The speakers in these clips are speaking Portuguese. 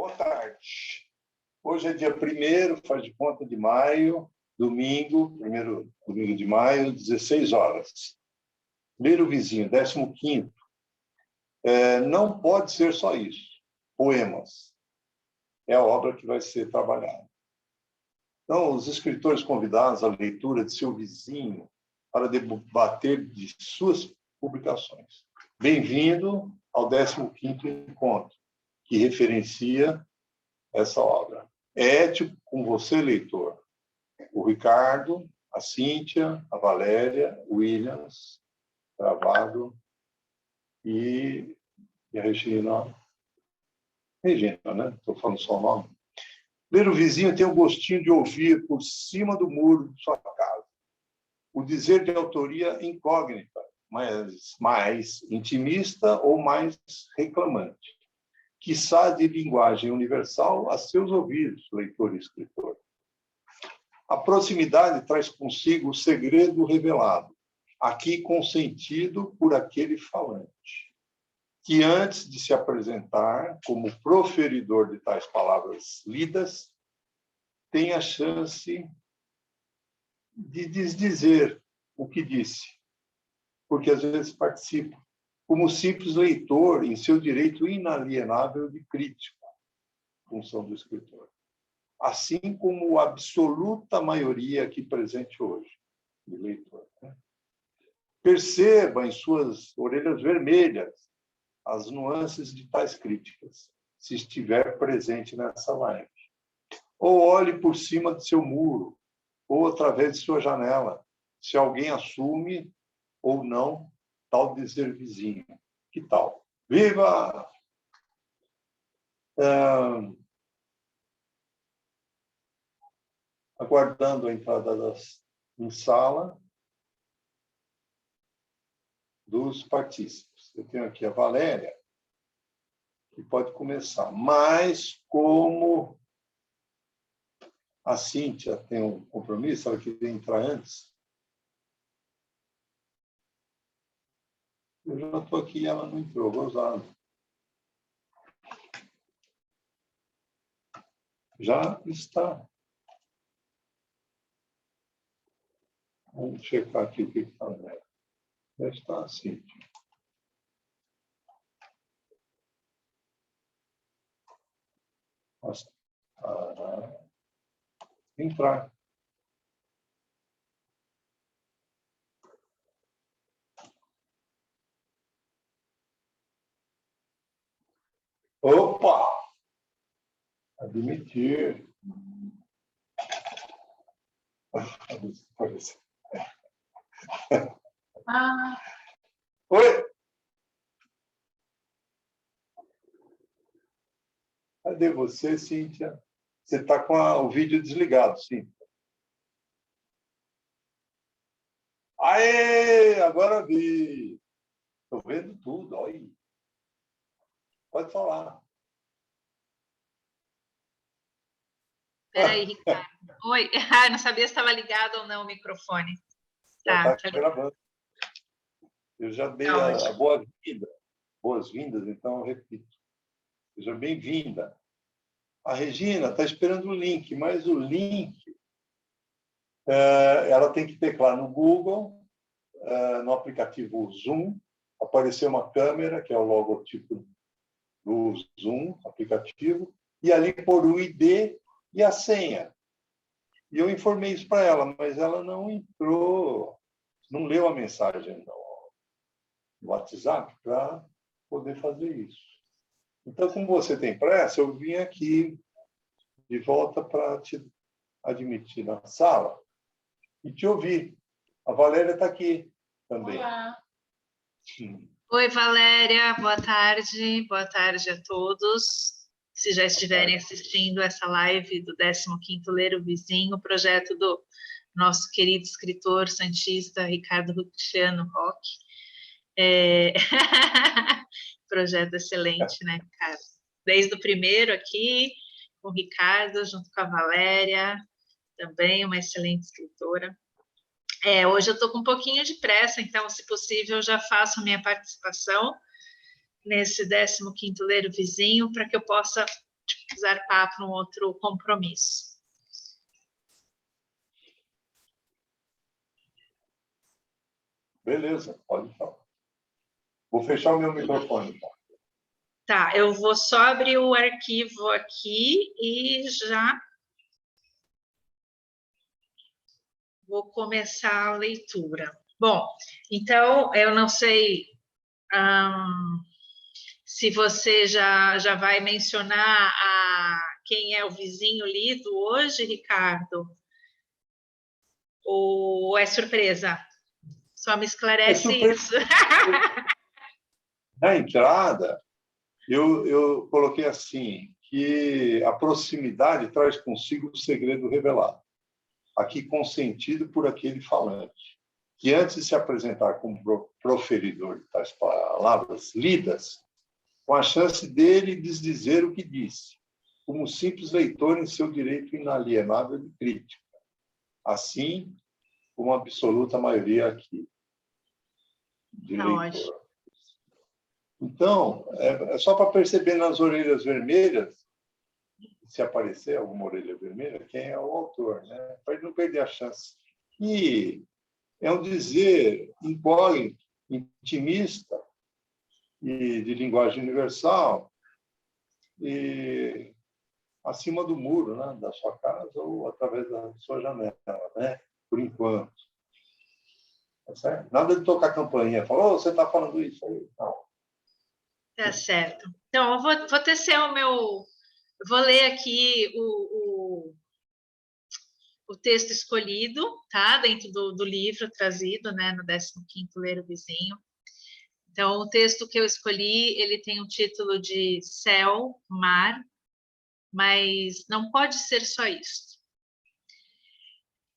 Boa tarde. Hoje é dia 1º, faz de conta de maio, domingo, 1º domingo de maio, 16 horas. Ler o Vizinho, 15º. Não pode ser só isso. Poemas. É a obra que vai ser trabalhada. Então, os escritores convidados à leitura de seu vizinho para debater de suas publicações. Bem-vindo ao 15º encontro, que referencia essa obra. É ético com você, leitor. O Ricardo, a Cíntia, a Valéria, o Williams, Travado e a Regina. Regina, né? Estou falando só o nome. Ler o Vizinho tem o gostinho de ouvir por cima do muro de sua casa. O dizer de autoria incógnita, mas mais intimista ou mais reclamante. Quiçá de linguagem universal a seus ouvidos, leitor e escritor. A proximidade traz consigo o segredo revelado, aqui consentido por aquele falante, que antes de se apresentar como proferidor de tais palavras lidas, tem a chance de desdizer o que disse, porque às vezes participa, como simples leitor em seu direito inalienável de crítico, função do escritor. Assim como a absoluta maioria aqui presente hoje, de leitor. Né? Perceba em suas orelhas vermelhas as nuances de tais críticas, se estiver presente nessa live. Ou olhe por cima de seu muro, ou através de sua janela, se alguém assume ou não tal dizer vizinho. Que tal? Viva! Aguardando a entrada em sala dos partícipes. Eu tenho aqui a Valéria, que pode começar. Mas, como a Cíntia tem um compromisso, ela queria entrar antes, eu já estou aqui e ela não entrou, gozado. Já está. Vamos checar aqui o que está nela. Já está assim. Entrar. Opa! Admitir. Oi! Cadê você, Cíntia? Você está com o vídeo desligado, sim. Aê! Agora vi! Estou vendo tudo, olha aí. Pode falar. Peraí, Ricardo. Oi, não sabia se estava ligado ou não o microfone. Tá gravando. Eu já dei a boa-vinda. Boas-vindas, então eu repito. Seja bem-vinda. A Regina está esperando o link, mas o link ela tem que teclar no Google, no aplicativo Zoom, aparecer uma câmera, que é o logotipo do Zoom, aplicativo, e ali pôr o ID e a senha. E eu informei isso para ela, mas ela não entrou, não leu a mensagem no WhatsApp para poder fazer isso. Então, como você tem pressa, eu vim aqui de volta para te admitir na sala e te ouvir. A Valéria está aqui também. Olá. Oi, Valéria. Boa tarde. Boa tarde a todos. Se já estiverem assistindo essa live do 15º Ler o Vizinho, projeto do nosso querido escritor santista Ricardo Luciano Roque. Projeto excelente, né, Ricardo? Desde o primeiro aqui, com o Ricardo, junto com a Valéria, também uma excelente escritora. Hoje eu estou com um pouquinho de pressa, então, se possível, eu já faço a minha participação nesse 15º Ler o Vizinho, para que eu possa zarpar para um outro compromisso. Beleza, pode falar. Vou fechar o meu microfone. Tá, eu vou só abrir o arquivo aqui e já vou começar a leitura. Bom, então, eu não sei se você já vai mencionar quem é o vizinho lido hoje, Ricardo, ou é surpresa? Só me esclarece isso. Na entrada, eu coloquei assim, que a proximidade traz consigo o segredo revelado, aqui consentido por aquele falante, que antes de se apresentar como proferidor de tais palavras lidas, com a chance dele desdizer o que disse, como simples leitor em seu direito inalienável de crítica, assim como a absoluta maioria aqui de leitor. Então, é só para perceber nas orelhas vermelhas, se aparecer alguma orelha vermelha, quem é o autor, né? Para ele não perder a chance. E é um dizer incógnito, intimista e de linguagem universal, e acima do muro, né, da sua casa ou através da sua janela, né, por enquanto. Tá certo? Nada de tocar campainha, falar, oh, você está falando isso aí. Não. Tá certo. Então, eu vou tecer o meu... Vou ler aqui o texto escolhido, tá? Dentro do livro trazido, né? No 15º Ler o Vizinho. Então, o texto que eu escolhi, ele tem o título de Céu, Mar, mas não pode ser só isso.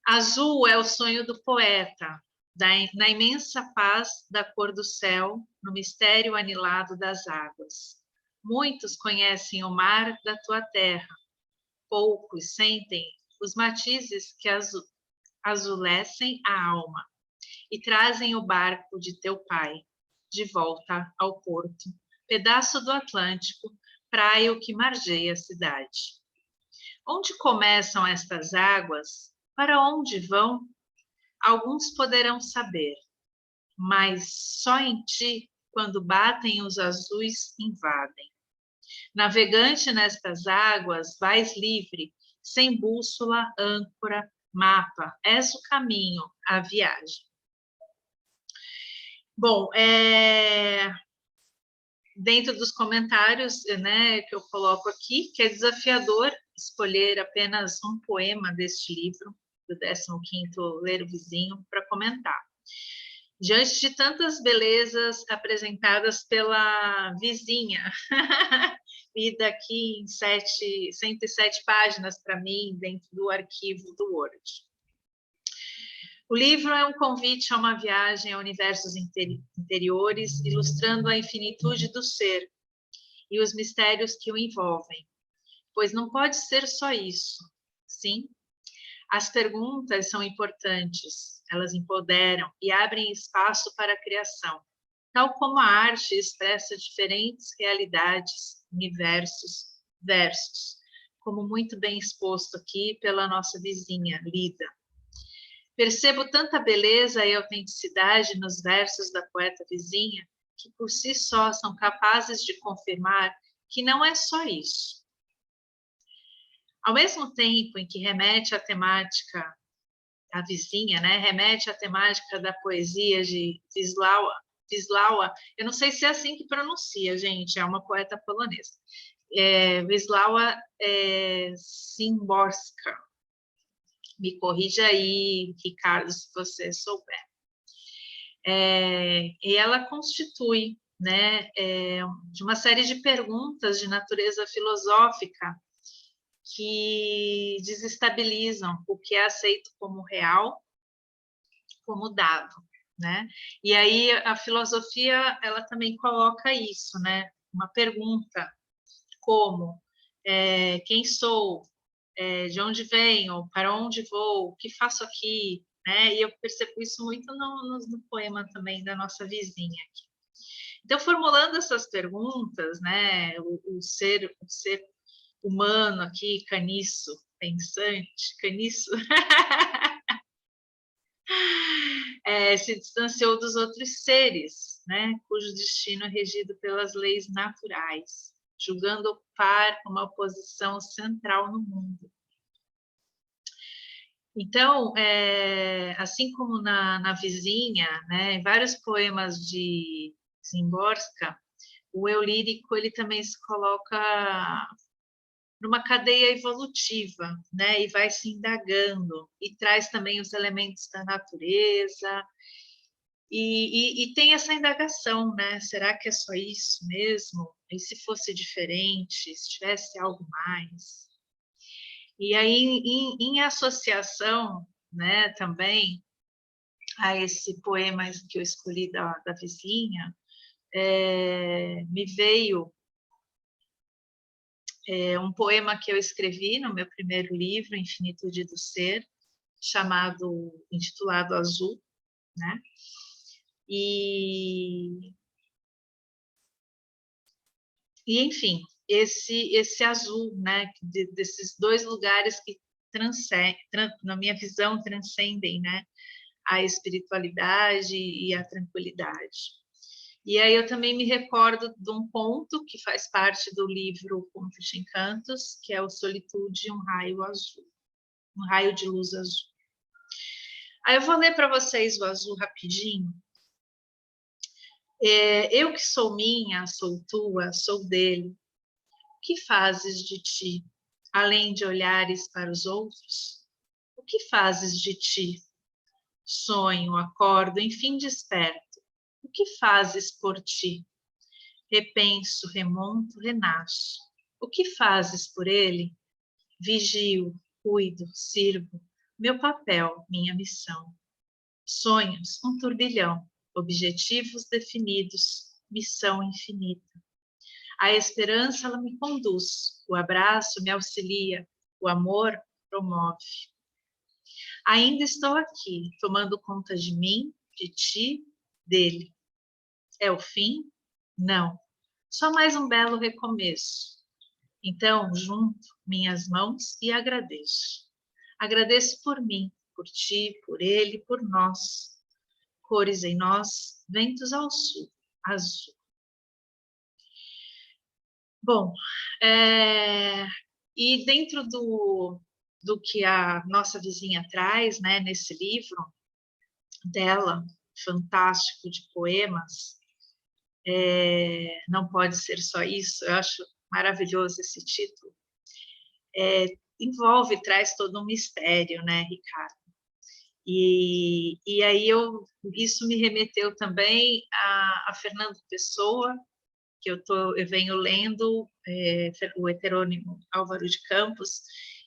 Azul é o sonho do poeta, na imensa paz da cor do céu, no mistério anilado das águas. Muitos conhecem o mar da tua terra, poucos sentem os matizes que azulecem a alma e trazem o barco de teu pai de volta ao porto, pedaço do Atlântico, praia que margeia a cidade. Onde começam estas águas? Para onde vão? Alguns poderão saber, mas só em ti, quando batem os azuis, invadem. Navegante nestas águas, vais livre, sem bússola, âncora, mapa, és o caminho, a viagem. Bom, dentro dos comentários, né, que eu coloco aqui, que é desafiador escolher apenas um poema deste livro, do 15º Ler o Vizinho, para comentar. Diante de tantas belezas apresentadas pela vizinha, lida aqui em 107 páginas para mim, dentro do arquivo do Word. O livro é um convite a uma viagem a universos interiores, ilustrando a infinitude do ser e os mistérios que o envolvem, pois não pode ser só isso. Sim, as perguntas são importantes, elas empoderam e abrem espaço para a criação, tal como a arte expressa diferentes realidades, universos, versos, como muito bem exposto aqui pela nossa vizinha, Lida. Percebo tanta beleza e autenticidade nos versos da poeta vizinha, que por si só são capazes de confirmar que não é só isso. Ao mesmo tempo em que remete à temática, a vizinha, né, remete à temática da poesia de Wisława, eu não sei se é assim que pronuncia, gente, é uma poeta polonesa. Wisława Szymborska. Me corrija aí, Ricardo, se você souber. E ela constitui, né, de uma série de perguntas de natureza filosófica que desestabilizam o que é aceito como real, como dado, né? E aí a filosofia, ela também coloca isso, né? Uma pergunta, como, quem sou, de onde venho, para onde vou, o que faço aqui, né? E eu percebo isso muito no poema também da nossa vizinha aqui. Então, formulando essas perguntas, né? O humano aqui, caniço, pensante, caniço, se distanciou dos outros seres, né, cujo destino é regido pelas leis naturais, julgando ocupar uma posição central no mundo. Então, assim como na Vizinha, né, em vários poemas de Szymborska, o eu lírico ele também se coloca numa cadeia evolutiva, né, e vai se indagando, e traz também os elementos da natureza, e tem essa indagação, né, será que é só isso mesmo? E se fosse diferente, se tivesse algo mais? E aí, em associação, né, também, a esse poema que eu escolhi da Vizinha, me veio um poema que eu escrevi no meu primeiro livro, Infinitude do Ser, intitulado Azul, né? E enfim, esse azul, né? Desses dois lugares que na minha visão, transcendem, né? A espiritualidade e a tranquilidade. E aí eu também me recordo de um ponto que faz parte do livro Contos de Encantos, que é o Solitude, um raio azul, um raio de luz azul. Aí eu vou ler para vocês o azul rapidinho. Eu que sou minha, sou tua, sou dele. O que fazes de ti, além de olhares para os outros? O que fazes de ti? Sonho, acordo, enfim desperto. O que fazes por ti? Repenso, remonto, renasço. O que fazes por ele? Vigio, cuido, sirvo. Meu papel, minha missão. Sonhos, um turbilhão. Objetivos definidos, missão infinita. A esperança, ela me conduz. O abraço me auxilia. O amor promove. Ainda estou aqui, tomando conta de mim, de ti, dele. É o fim? Não. Só mais um belo recomeço. Então, junto minhas mãos e agradeço. Agradeço por mim, por ti, por ele, por nós. Cores em nós, ventos ao sul, azul. Bom, e dentro do que a nossa vizinha traz, né, nesse livro dela, fantástico de poemas, não pode ser só isso, eu acho maravilhoso esse título, envolve, traz todo um mistério, né, Ricardo? E aí isso me remeteu também a Fernando Pessoa, que eu venho lendo, o heterônimo Álvaro de Campos,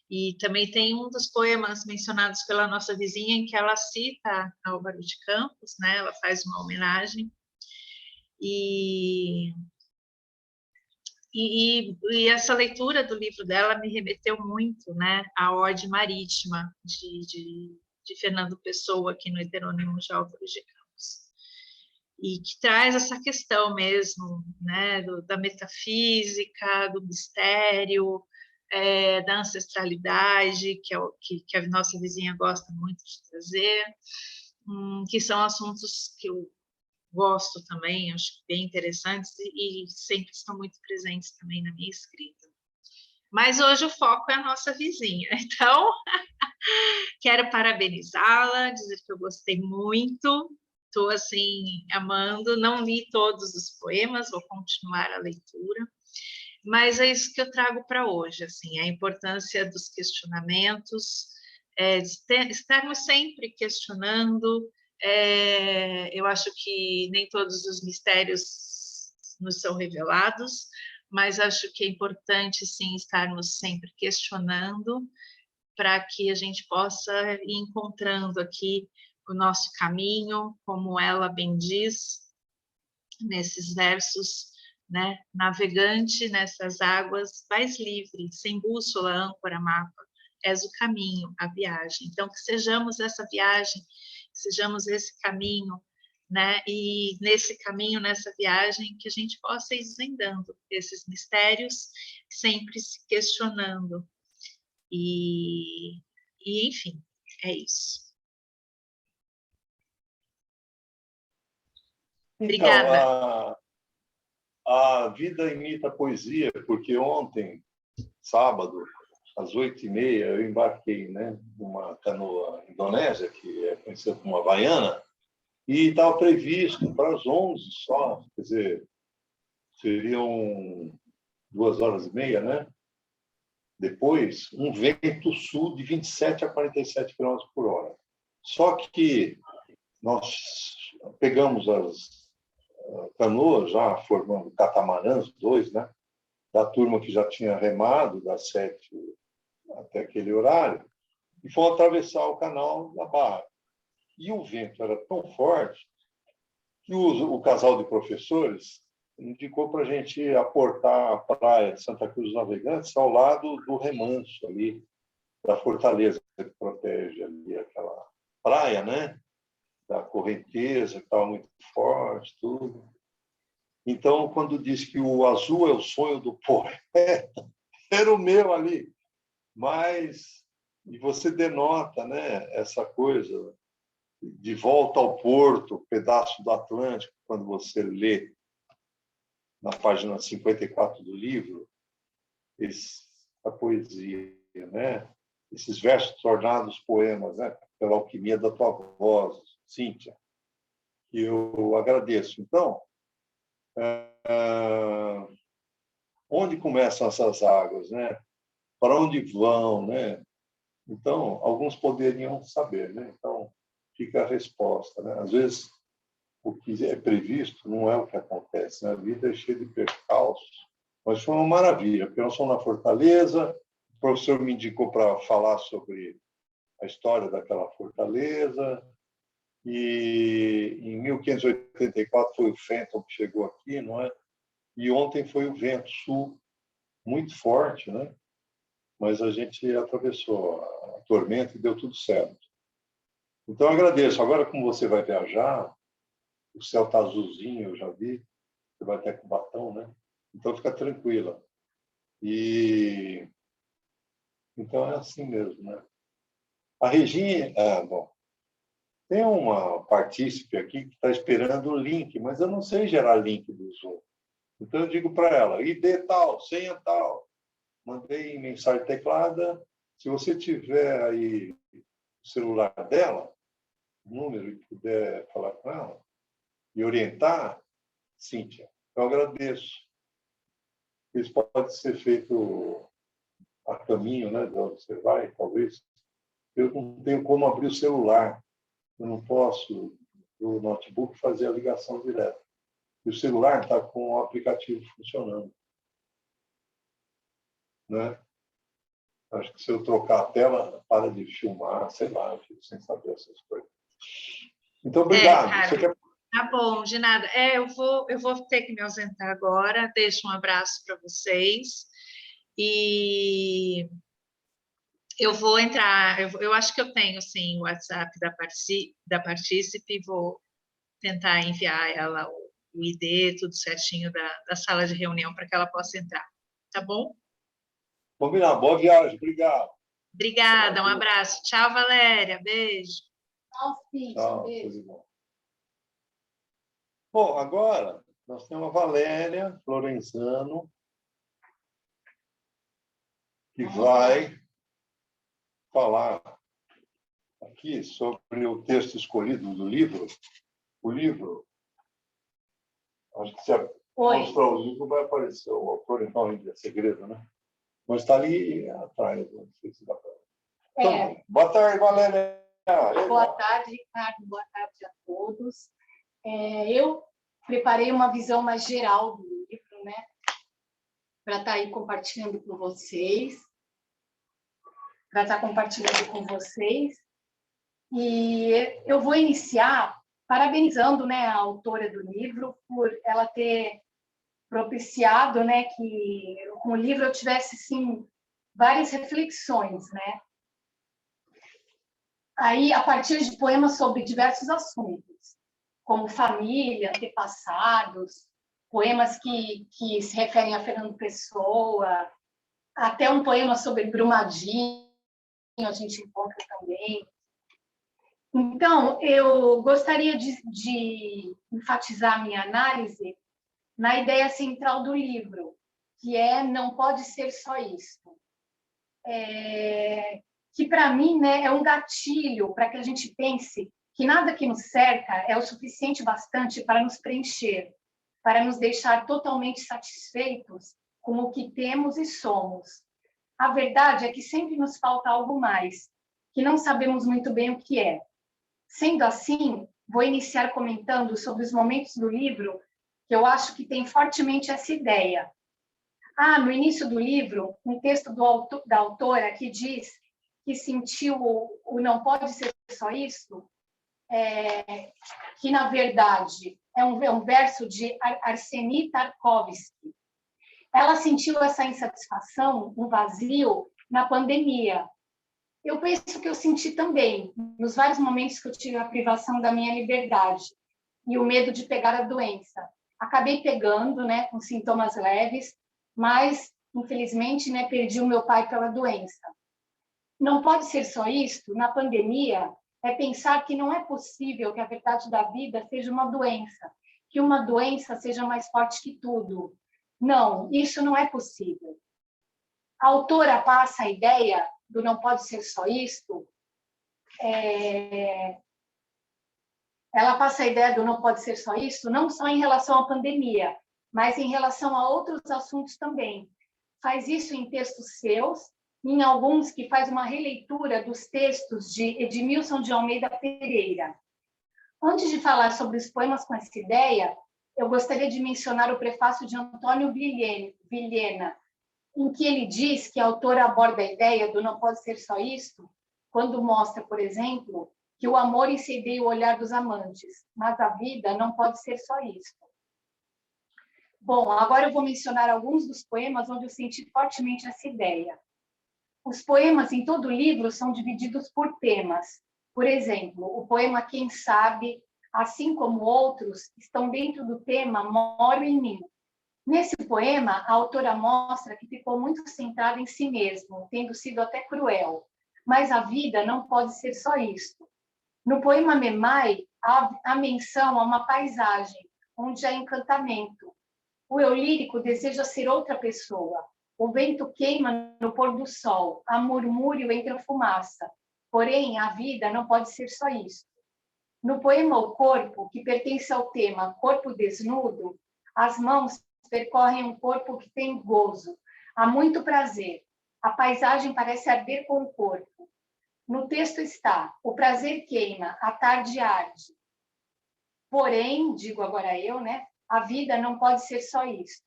e também tem um dos poemas mencionados pela nossa vizinha em que ela cita Álvaro de Campos, né? Ela faz uma homenagem, e essa leitura do livro dela me remeteu muito, né, à Ode Marítima de Fernando Pessoa, aqui no heterônimo de Álvaro de Campos, e que traz essa questão mesmo, né, da metafísica, do mistério, da ancestralidade, que a nossa vizinha gosta muito de trazer, que são assuntos que eu gosto também, acho bem interessantes e sempre estão muito presentes também na minha escrita. Mas hoje o foco é a nossa vizinha, então quero parabenizá-la, dizer que eu gostei muito, estou assim amando, não li todos os poemas, vou continuar a leitura, mas é isso que eu trago para hoje, assim, a importância dos questionamentos, de estarmos sempre questionando. Eu acho que nem todos os mistérios nos são revelados, mas acho que é importante, sim, estarmos sempre questionando para que a gente possa ir encontrando aqui o nosso caminho, como ela bem diz nesses versos, né? Navegante nessas águas, vais livre, sem bússola, âncora, mapa, és o caminho, a viagem. Então, que sejamos essa viagem, que sejamos esse caminho, né? E nesse caminho, nessa viagem, que a gente possa ir desvendando esses mistérios, sempre se questionando. Enfim, é isso. Obrigada. Então, a vida imita a poesia, porque ontem, sábado, às 8h30, eu embarquei, né, numa canoa indonésia, que é conhecida como Havaiana, e estava previsto para as 11 só, quer dizer, seriam 2h30, né? Depois, um vento sul de 27 a 47 km por hora. Só que nós pegamos as canoas, já formando catamarãs, 2, né? Da turma que já tinha remado, das 7 até aquele horário, e fomos atravessar o canal da Barra. E o vento era tão forte que o casal de professores indicou para a gente aportar a praia de Santa Cruz dos Navegantes ao lado do remanso ali, da fortaleza que protege ali aquela praia, né? Da correnteza, que estava muito forte, tudo. Então, quando diz que o azul é o sonho do poeta, era o meu ali. Mas, e você denota, né, essa coisa de volta ao porto, pedaço do Atlântico, quando você lê na página 54 do livro, a poesia, né? Esses versos tornados poemas, né? Pela alquimia da tua voz, Cíntia, que eu agradeço. Então, onde começam essas águas, né? Para onde vão, né? Então, alguns poderiam saber, né? Então, fica a resposta, né? Às vezes, o que é previsto não é o que acontece, né? A vida é cheia de percalços, mas foi uma maravilha, porque nós fomos na Fortaleza, o professor me indicou para falar sobre a história daquela fortaleza, e em 1584 foi o Fenton que chegou aqui, não é? E ontem foi o vento sul, muito forte, né? Mas a gente atravessou a tormenta e deu tudo certo. Então, eu agradeço. Agora, como você vai viajar, o céu está azulzinho, eu já vi, você vai até com batom, né? Então, fica tranquila. E então é assim mesmo, né? A Regina, bom, tem uma partícipe aqui que está esperando o link, mas eu não sei gerar link do Zoom. Então, eu digo para ela, ID tal, senha tal. Mandei mensagem teclada. Se você tiver aí o celular dela, o número, e puder falar com ela e orientar, Cíntia, eu agradeço. Isso pode ser feito a caminho, né, de onde você vai, talvez. Eu não tenho como abrir o celular. Eu não posso, do notebook, fazer a ligação direta. E o celular está com o aplicativo funcionando, né? Acho que se eu trocar a tela, para de filmar, sei lá, eu fico sem saber essas coisas. Então, obrigado. Cara, Você quer... Tá bom, de nada. Eu vou ter que me ausentar agora. Deixo um abraço para vocês. E eu vou entrar, eu acho que eu tenho, sim, o WhatsApp da Partícipe, vou tentar enviar ela o ID, tudo certinho da sala de reunião, para que ela possa entrar. Tá bom? Combinado. Boa viagem. Obrigado. Obrigada, um abraço. Tchau, Valéria. Beijo. Tchau, tudo bom. Bom, agora nós temos a Valéria Florenzano, que vai falar aqui sobre o texto escolhido do livro. O livro, acho que se mostrar o livro vai aparecer o autor, então ainda é segredo, né? Mas está ali atrás, não sei se dá para... Então, boa tarde, Valéria. Boa tarde, Ricardo. Boa tarde a todos. Eu preparei uma visão mais geral do livro, né? Para estar aí compartilhando com vocês. E eu vou iniciar parabenizando, né, a autora do livro por ela ter propiciado, né, que com o livro eu tivesse, sim, várias reflexões, né? Aí, a partir de poemas sobre diversos assuntos, como família, antepassados, poemas que se referem a Fernando Pessoa, até um poema sobre Brumadinho a gente encontra também. Então, eu gostaria de enfatizar a minha análise na ideia central do livro, que é não pode ser só isto. Que, para mim, né, é um gatilho para que a gente pense que nada que nos cerca é o suficiente bastante para nos preencher, para nos deixar totalmente satisfeitos com o que temos e somos. A verdade é que sempre nos falta algo mais, que não sabemos muito bem o que é. Sendo assim, vou iniciar comentando sobre os momentos do livro que eu acho que tem fortemente essa ideia. No início do livro, um texto da autora que diz que sentiu o não pode ser só isso, que, na verdade, é um verso de Arseny Tarkovsky. Ela sentiu essa insatisfação, um vazio, na pandemia. Eu penso que eu senti também, nos vários momentos que eu tive a privação da minha liberdade e o medo de pegar a doença. Acabei pegando, né, com sintomas leves, mas, infelizmente, né, perdi o meu pai pela doença. Não pode ser só isto, na pandemia, é pensar que não é possível que a verdade da vida seja uma doença, que uma doença seja mais forte que tudo. Não, isso não é possível. A autora passa a ideia do não pode ser só isto, ela passa a ideia do não pode ser só isto, não só em relação à pandemia, mas em relação a outros assuntos também. Faz isso em textos seus, em alguns que faz uma releitura dos textos de Edmilson de Almeida Pereira. Antes de falar sobre os poemas com essa ideia, eu gostaria de mencionar o prefácio de Antônio Vilhena, em que ele diz que a autora aborda a ideia do não pode ser só isto, quando mostra, por exemplo, que o amor incendeia o olhar dos amantes, mas a vida não pode ser só isto. Bom, agora eu vou mencionar alguns dos poemas onde eu senti fortemente essa ideia. Os poemas em todo o livro são divididos por temas. Por exemplo, o poema Quem Sabe, assim como outros, estão dentro do tema Moro em Mim. Nesse poema, a autora mostra que ficou muito centrada em si mesma, tendo sido até cruel. Mas a vida não pode ser só isso. No poema Memai, há menção a uma paisagem, onde há encantamento. O eu lírico deseja ser outra pessoa. O vento queima no pôr do sol, há murmúrio entre a fumaça. Porém, a vida não pode ser só isso. No poema O Corpo, que pertence ao tema Corpo Desnudo, as mãos percorrem um corpo que tem gozo. Há muito prazer. A paisagem parece arder com o corpo. No texto está: o prazer queima, a tarde arde. Porém, digo agora eu, né? A vida não pode ser só isso.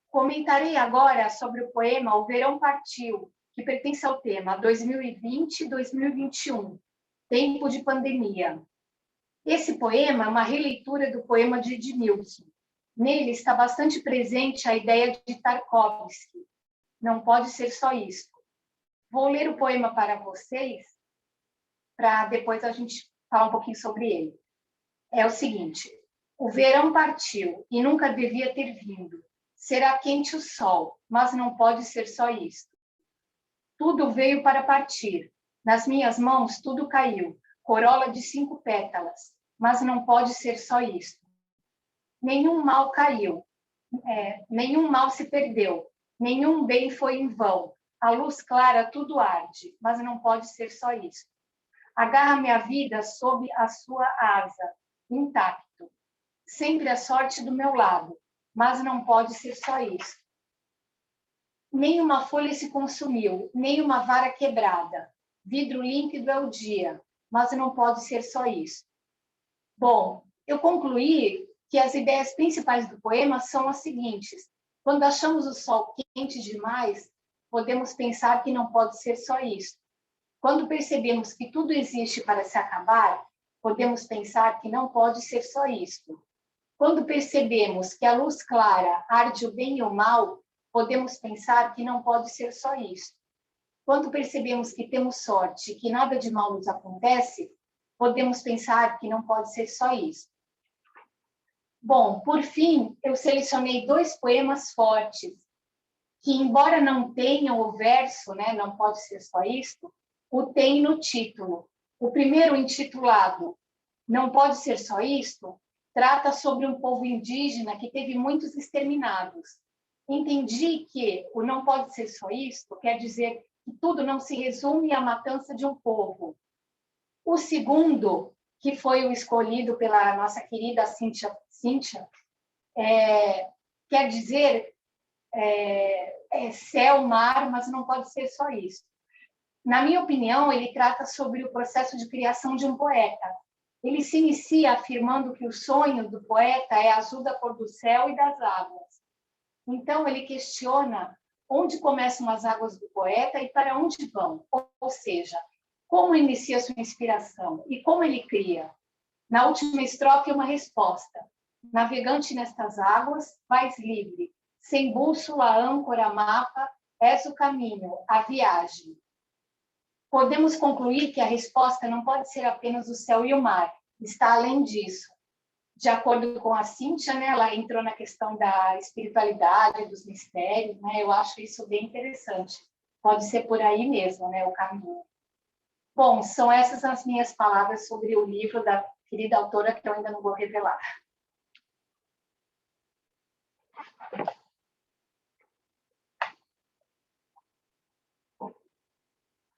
Comentarei agora sobre o poema O Verão Partiu, que pertence ao tema 2020-2021, tempo de pandemia. Esse poema é uma releitura do poema de Edmilson. Nele está bastante presente a ideia de Tarkovsky. Não pode ser só isso. Vou ler o poema para vocês, para depois a gente falar um pouquinho sobre ele. É o seguinte: o verão partiu e nunca devia ter vindo. Será quente o sol, mas não pode ser só isso. Tudo veio para partir. Nas minhas mãos tudo caiu, corola de 5 pétalas, mas não pode ser só isso. Nenhum mal caiu, nenhum mal se perdeu, nenhum bem foi em vão. A luz clara tudo arde, mas não pode ser só isso. Agarra minha vida sob a sua asa, intacto. Sempre a sorte do meu lado, mas não pode ser só isso. Nem uma folha se consumiu, nem uma vara quebrada. Vidro límpido é o dia, mas não pode ser só isso. Bom, eu concluí que as ideias principais do poema são as seguintes. Quando achamos o sol quente demais, podemos pensar que não pode ser só isso. Quando percebemos que tudo existe para se acabar, podemos pensar que não pode ser só isso. Quando percebemos que a luz clara arde o bem e o mal, podemos pensar que não pode ser só isso. Quando percebemos que temos sorte e que nada de mal nos acontece, podemos pensar que não pode ser só isso. Bom, por fim, eu selecionei 2 poemas fortes, que, embora não tenham o verso, né, não pode ser só isto, o tem no título. O primeiro, intitulado Não Pode Ser Só Isto, trata sobre um povo indígena que teve muitos exterminados. Entendi que o não pode ser só isto quer dizer que tudo não se resume à matança de um povo. O segundo, que foi o escolhido pela nossa querida Cíntia, quer dizer céu, mar, mas não pode ser só isso. Na minha opinião, ele trata sobre o processo de criação de um poeta. Ele se inicia afirmando que o sonho do poeta é azul da cor do céu e das águas. Então, ele questiona onde começam as águas do poeta e para onde vão, ou seja, como inicia sua inspiração e como ele cria. Na última estrofe, uma resposta. Navegante nestas águas, vais livre, sem bússola, âncora, mapa, és o caminho, a viagem. Podemos concluir que a resposta não pode ser apenas o céu e o mar, está além disso. De acordo com a Cíntia, né, ela entrou na questão da espiritualidade, dos mistérios, né, eu acho isso bem interessante. Pode ser por aí mesmo, né, o caminho. Bom, são essas as minhas palavras sobre o livro da querida autora, que eu ainda não vou revelar.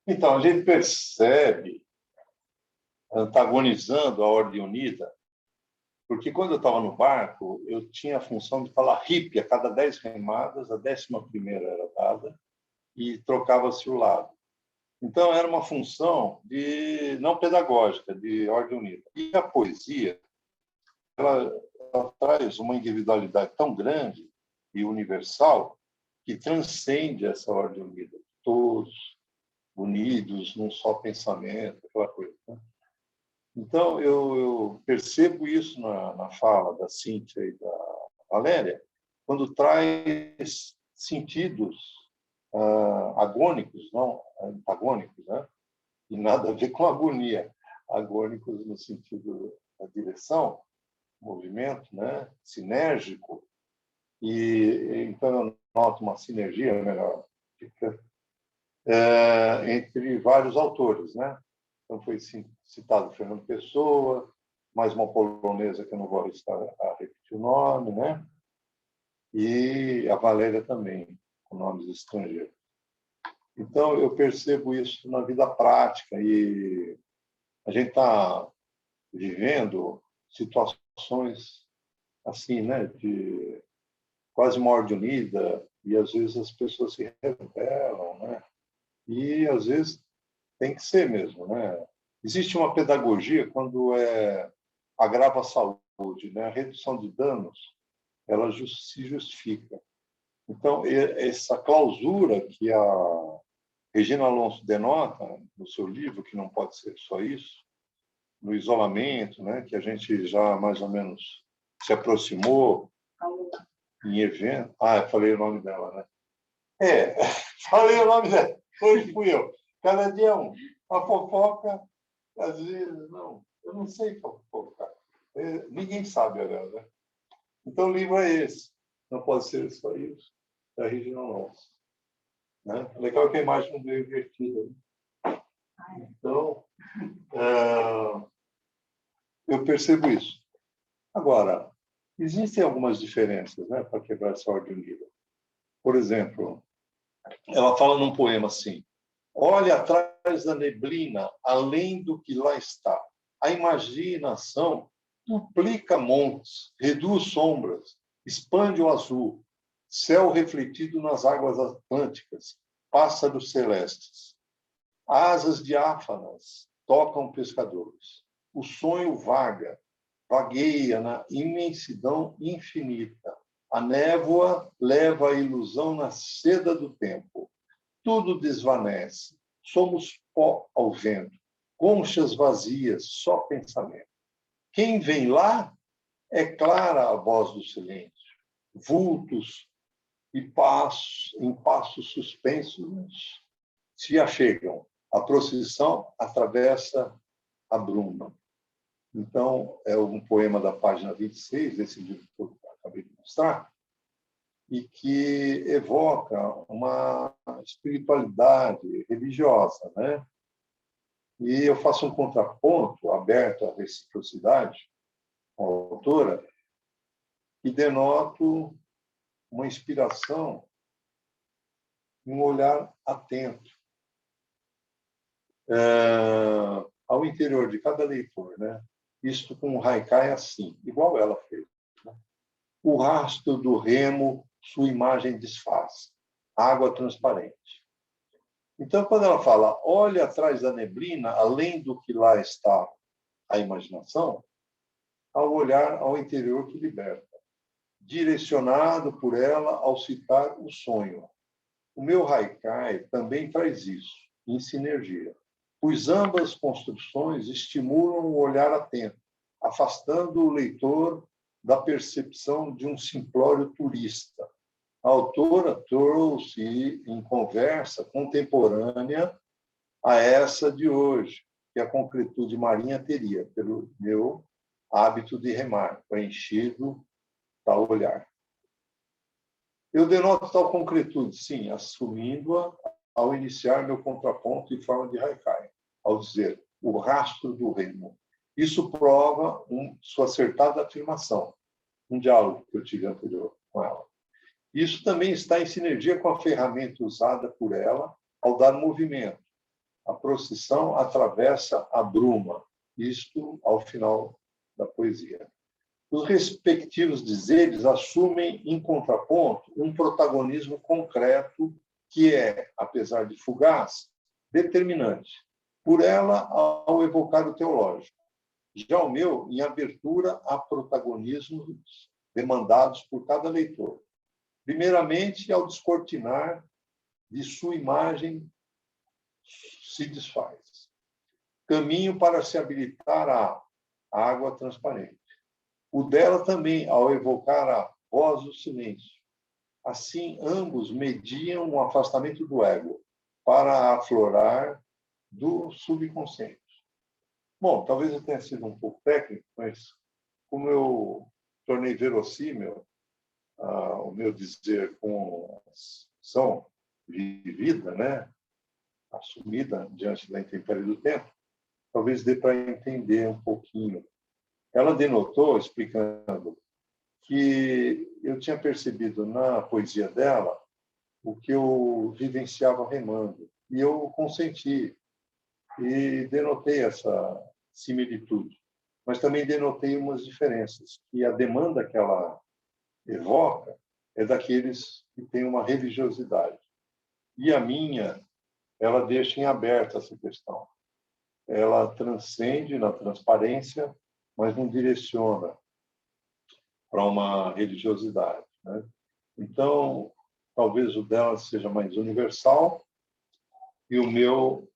Então, a gente percebe, antagonizando a Ordem Unida, porque quando eu estava no barco, eu tinha a função de falar hippie a cada 10 remadas, a 11ª era dada, e trocava-se o lado. Então, era uma função de não pedagógica, de Ordem Unida. E a poesia, ela traz uma individualidade tão grande e universal que transcende essa Ordem Unida. Todos unidos num só pensamento, aquela coisa. Né? Então, eu percebo isso na fala da Cíntia e da Valéria, quando traz sentidos agônicos, não antagônicos, né? E nada a ver com agonia, agônicos no sentido da direção, movimento, né? Sinérgico, e então eu noto uma sinergia melhor entre vários autores, né? Então foi citado Fernando Pessoa, mais uma polonesa que eu não vou arriscar a repetir o nome, né? E a Valéria também, com nomes estrangeiros. Então, eu percebo isso na vida prática e a gente está vivendo situações assim, né, de quase uma ordem unida e às vezes as pessoas se rebelam, né? E às vezes tem que ser mesmo, né? Existe uma pedagogia quando agrava a saúde, né? A redução de danos, ela se justifica. Então, essa clausura que a Regina Alonso denota no seu livro, que não pode ser só isso, no isolamento, né, que a gente já mais ou menos se aproximou em evento. Ah, eu falei o nome dela, né? Falei o nome dela. Hoje fui eu. Cada dia um. A fofoca, às vezes, não. Eu não sei fofocar. Ninguém sabe, aliás, né? Então, o livro é esse. Não pode ser só isso. Da Regina Alonso. Né? Legal que a imagem não veio invertida. Né? Então, eu percebo isso. Agora, existem algumas diferenças, né, para quebrar essa ordem unida. Por exemplo, ela fala num poema assim: olhe atrás da neblina, além do que lá está. A imaginação duplica montes, reduz sombras, expande o azul, céu refletido nas águas atlânticas, pássaros celestes. Asas diáfanas tocam pescadores. O sonho vagueia na imensidão infinita. A névoa leva a ilusão na seda do tempo. Tudo desvanece. Somos pó ao vento, conchas vazias, só pensamento. Quem vem lá é clara a voz do silêncio. Vultos e em passos suspensos se achegam. A procissão atravessa a bruma. Então, é um poema da página 26, desse livro que eu acabei de mostrar, e que evoca uma espiritualidade religiosa, né? E eu faço um contraponto aberto à reciprocidade com a autora e denoto uma inspiração, um olhar atento ao interior de cada leitor, né? Isto com o haikai assim, igual ela fez. Né? O rastro do remo, sua imagem desfaz, água transparente. Então, quando ela fala, olhe atrás da neblina, além do que lá está a imaginação, ao olhar ao interior que liberta, direcionado por ela ao citar o sonho. O meu haikai também traz isso, em sinergia, pois ambas construções estimulam o olhar atento, afastando o leitor da percepção de um simplório turista. A autora trouxe em conversa contemporânea a essa de hoje, que a concretude marinha teria, pelo meu hábito de remar, preenchido tal olhar. Eu denoto tal concretude, sim, assumindo-a ao iniciar meu contraponto em forma de haikai, ao dizer o rastro do remo. Isso prova sua acertada afirmação, um diálogo que eu tive anterior com ela. Isso também está em sinergia com a ferramenta usada por ela ao dar movimento. A procissão atravessa a bruma, isto ao final da poesia. Os respectivos dizeres assumem, em contraponto, um protagonismo concreto que é, apesar de fugaz, determinante, por ela ao evocar o teológico. Já o meu, em abertura a protagonismos demandados por cada leitor. Primeiramente, ao descortinar de sua imagem se desfaz. Caminho para se habilitar à água transparente. O dela também, ao evocar a voz do silêncio. Assim, ambos mediam o afastamento do ego para aflorar do subconsciente. Bom, talvez eu tenha sido um pouco técnico, mas como eu tornei verossímil o meu dizer com ação vivida, né, assumida diante da intempérie do tempo, talvez dê para entender um pouquinho. Ela denotou, explicando, que eu tinha percebido na poesia dela o que eu vivenciava remando. E eu consenti e denotei essa similitude. Mas também denotei umas diferenças, que a demanda que ela evoca é daqueles que têm uma religiosidade. E a minha, ela deixa em aberto essa questão. Ela transcende na transparência, mas não direciona para uma religiosidade, né? Então, talvez o dela seja mais universal e o meu,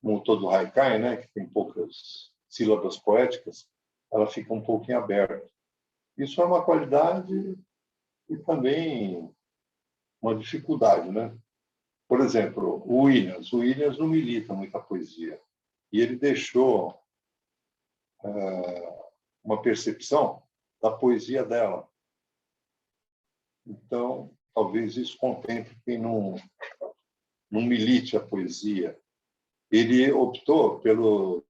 como todo haikai, né, que tem poucas sílabas poéticas, ela fica um pouquinho aberta. Isso é uma qualidade e também uma dificuldade, né? Por exemplo, o Williams não milita muita poesia e ele deixou uma percepção da poesia dela. Então, talvez isso contemple quem não milite a poesia. Ele optou pela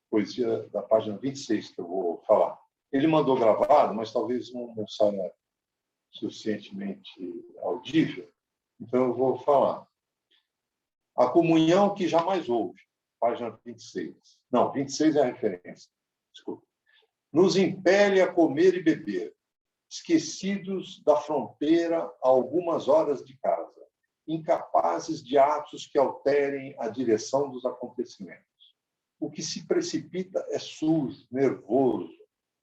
poesia da página 26, que eu vou falar. Ele mandou gravado, mas talvez não saia suficientemente audível, então eu vou falar. A comunhão que jamais houve, página 26. Não, 26 é a referência. Desculpa. Nos impele a comer e beber, esquecidos da fronteira a algumas horas de casa, incapazes de atos que alterem a direção dos acontecimentos. O que se precipita é sujo, nervoso.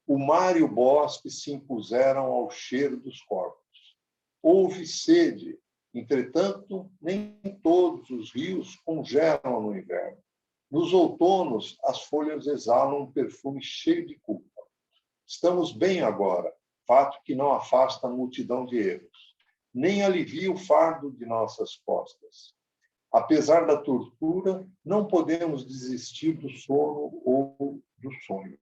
O mar e o bosque se impuseram ao cheiro dos corpos. Houve sede, entretanto, nem todos os rios congelam no inverno. Nos outonos, as folhas exalam um perfume cheio de culpa. Estamos bem agora, fato que não afasta a multidão de erros, nem alivia o fardo de nossas costas. Apesar da tortura, não podemos desistir do sono ou do sonho.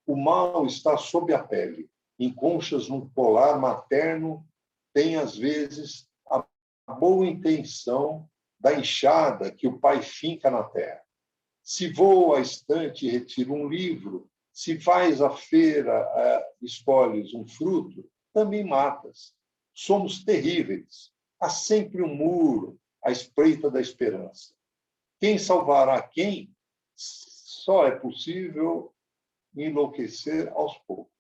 O mal está sob a pele. Em conchas no colar materno, tem, às vezes, a boa intenção da enxada que o pai finca na terra. Se voa à estante e retira um livro, se vais à feira, escolhes um fruto, também matas. Somos terríveis. Há sempre um muro à espreita da esperança. Quem salvará quem? Só é possível enlouquecer aos poucos.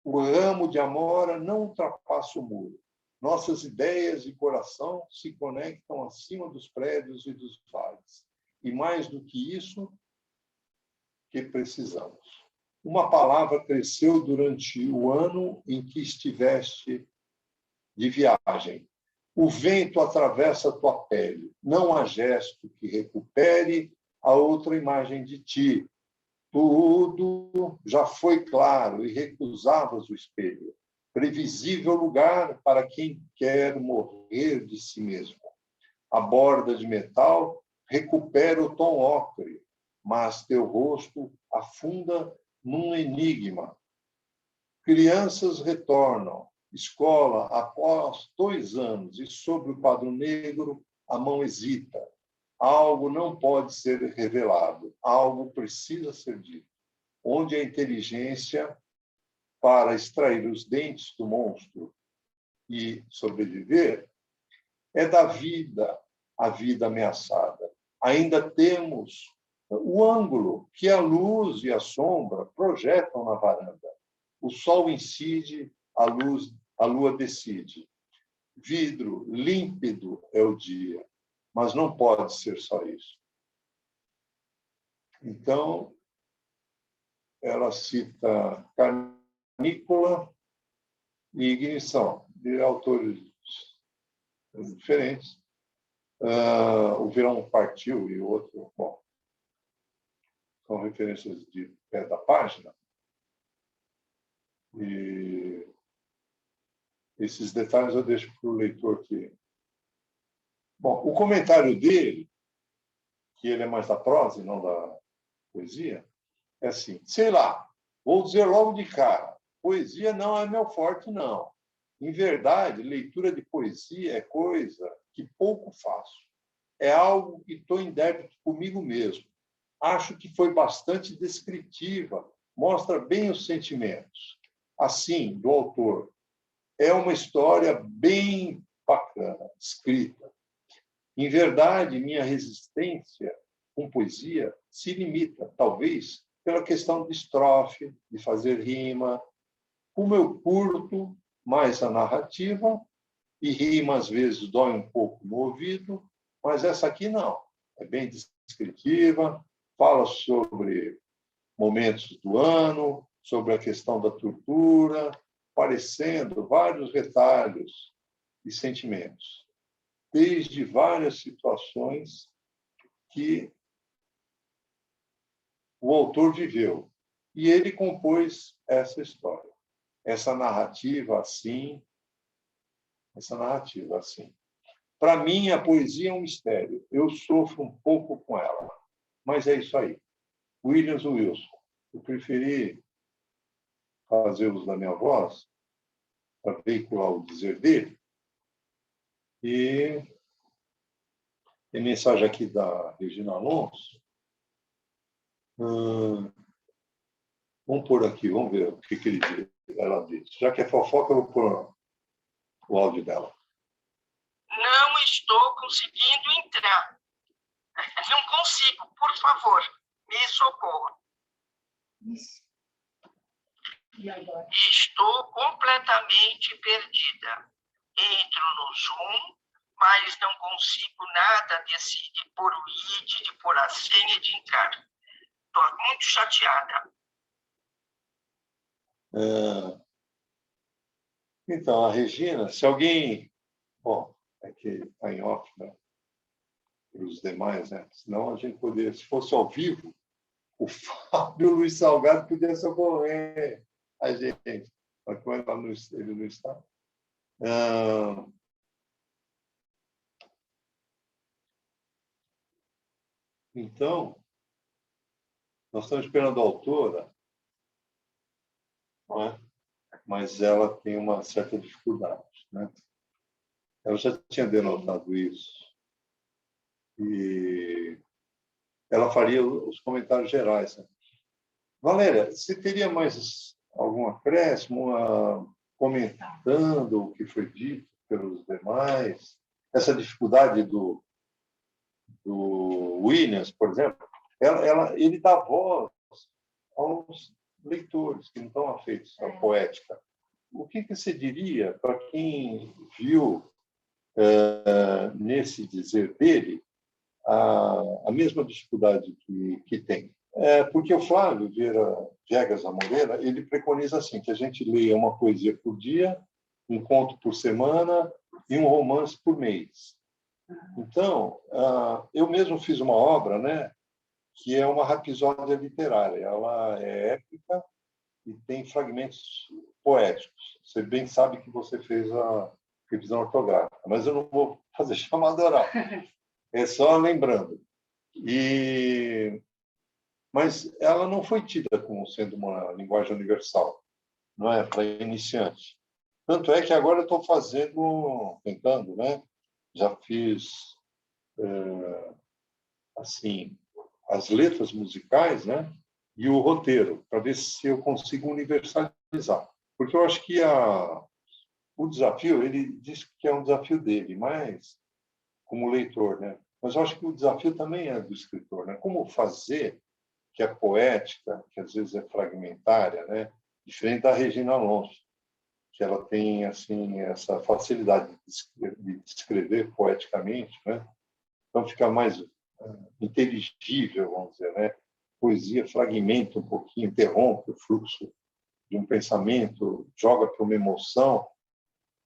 O ramo de amora não ultrapassa o muro. Nossas ideias e coração se conectam acima dos prédios e dos vales. E mais do que isso, que precisamos. Uma palavra cresceu durante o ano em que estiveste de viagem. O vento atravessa a tua pele. Não há gesto que recupere a outra imagem de ti. Tudo já foi claro e recusavas o espelho. Previsível lugar para quem quer morrer de si mesmo. A borda de metal recupera o tom ocre, mas teu rosto afunda num enigma. Crianças retornam, escola após 2 anos, e sobre o quadro negro a mão hesita. Algo não pode ser revelado, algo precisa ser dito. Onde a inteligência para extrair os dentes do monstro e sobreviver é da vida, a vida ameaçada. Ainda temos o ângulo que a luz e a sombra projetam na varanda. O sol incide, a lua decide. Vidro límpido é o dia, mas não pode ser só isso. Então, ela cita Canícula e Ignição, de autores diferentes. O Verão Partiu e o outro, bom, são referências de pé da página. E esses detalhes eu deixo para o leitor que... Bom, o comentário dele, que ele é mais da prosa e não da poesia, é assim, sei lá, vou dizer logo de cara, poesia não é meu forte, não. Em verdade, leitura de poesia é coisa que pouco faço. É algo que estou em débito comigo mesmo. Acho que foi bastante descritiva, mostra bem os sentimentos. Assim, do autor. É uma história bem bacana, escrita. Em verdade, minha resistência com poesia se limita, talvez, pela questão de estrofe, de fazer rima. Como eu curto mais a narrativa, e rima às vezes dói um pouco no ouvido, mas essa aqui não. É bem descritiva, fala sobre momentos do ano, sobre a questão da tortura, parecendo vários retalhos e sentimentos, desde várias situações que o autor viveu. E ele compôs essa história, essa narrativa assim. Para mim, a poesia é um mistério. Eu sofro um pouco com ela, mas é isso aí. Williams Wilson. Eu preferi fazer uso da minha voz para veicular o dizer dele. E tem mensagem aqui da Regina Alonso. Vamos pôr aqui, vamos ver o que ela diz. Já que é fofoca, eu vou pôr o áudio dela. Não estou conseguindo entrar. Não consigo, por favor, me socorra. E agora? Estou completamente perdida. Entro no Zoom, mas não consigo nada de pôr o ID, de pôr a senha de entrar. Estou muito chateada. Então, a Regina, se alguém... Bom, é que está em off, né? Para os demais, né? Senão a gente poderia, se fosse ao vivo, o Fábio Luiz Salgado podia socorrer a gente. Mas como ele não está. Então, nós estamos esperando a autora, não é? Mas ela tem uma certa dificuldade, né? Ela já tinha denotado isso. E ela faria os comentários gerais, né? Valéria, você teria mais algum acréscimo comentando o que foi dito pelos demais? Essa dificuldade do Williams, por exemplo, ele dá voz aos leitores que não estão afeitos à poética. O que você diria para quem viu nesse dizer dele a mesma dificuldade que tem? Porque o Flávio Viegas Amoreira, ele preconiza assim, que a gente leia uma poesia por dia, um conto por semana e um romance por mês. Então, eu mesmo fiz uma obra, né, que é uma rapsódia literária. Ela é épica e tem fragmentos poéticos. Você bem sabe que você fez a revisão ortográfica, mas eu não vou fazer chamada oral. É só lembrando. Mas ela não foi tida como sendo uma linguagem universal, não é, para iniciante. Tanto é que agora eu estou tentando, né? Já fiz assim as letras musicais, né? E o roteiro, para ver se eu consigo universalizar. Porque eu acho que o desafio, ele diz que é um desafio dele, mas como leitor, né? Mas eu acho que o desafio também é do escritor, né? Como fazer que a poética, que às vezes é fragmentária, né? Diferente da Regina Alonso, que ela tem assim essa facilidade de descrever poeticamente, né? Então fica mais inteligível, vamos dizer, né? Poesia fragmenta um pouquinho, interrompe o fluxo de um pensamento, joga para uma emoção,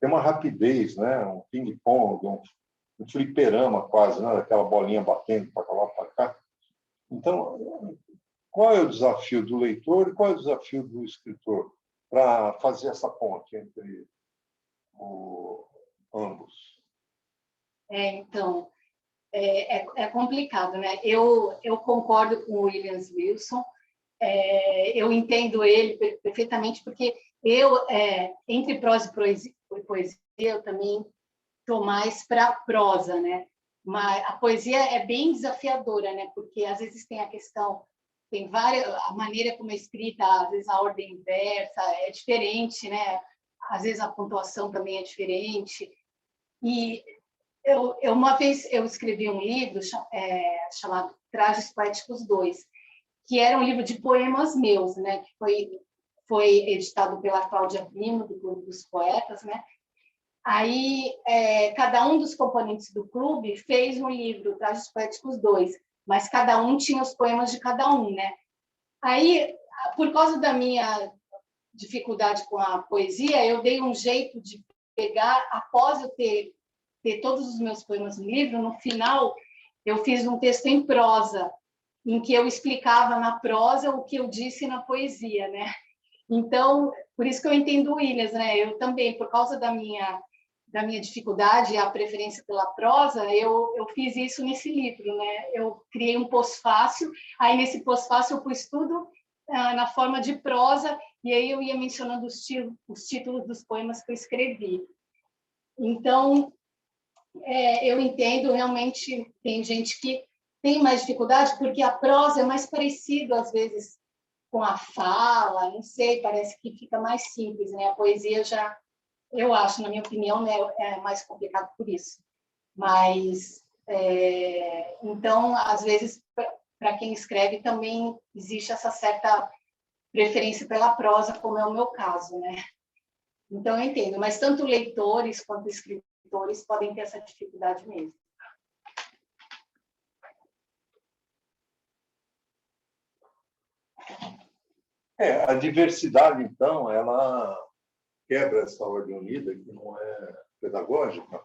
tem uma rapidez, né? Um ping-pong, um fliperama quase, né? Aquela bolinha batendo para lá para cá. Então, qual é o desafio do leitor e qual é o desafio do escritor para fazer essa ponte entre ambos? Então, é complicado, né? Eu concordo com o Williams Wilson, eu entendo ele perfeitamente, porque entre prosa e poesia, eu também estou mais para prosa, né? Mas a poesia é bem desafiadora, né? Porque às vezes tem a questão, a maneira como é escrita, às vezes a ordem inversa é diferente, né? Às vezes a pontuação também é diferente. E uma vez eu escrevi um livro chamado Trajes Poéticos 2, que era um livro de poemas meus, né? Que foi editado pela Cláudia Primo, do Clube dos Poetas, né? Aí, cada um dos componentes do clube fez um livro, Trajes Poéticos 2, mas cada um tinha os poemas de cada um, né? Aí, por causa da minha dificuldade com a poesia, eu dei um jeito de pegar, após eu ter todos os meus poemas no livro, no final, eu fiz um texto em prosa, em que eu explicava na prosa o que eu disse na poesia, né? Então, por isso que eu entendo o Williams, né? Eu também, por causa da minha dificuldade e a preferência pela prosa, eu fiz isso nesse livro, né? Eu criei um pós-fácil, aí nesse pós-fácil eu pus tudo na forma de prosa, e aí eu ia mencionando os títulos dos poemas que eu escrevi. Então, eu entendo, realmente, tem gente que tem mais dificuldade, porque a prosa é mais parecido, às vezes, com a fala, não sei, parece que fica mais simples, né? A poesia já, eu acho, na minha opinião, né, é mais complicado por isso. Mas, então, às vezes, para quem escreve, também existe essa certa preferência pela prosa, como é o meu caso, né? Então, eu entendo, mas tanto leitores quanto escritores podem ter essa dificuldade mesmo. A diversidade, então, ela quebra essa ordem unida, que não é pedagógica,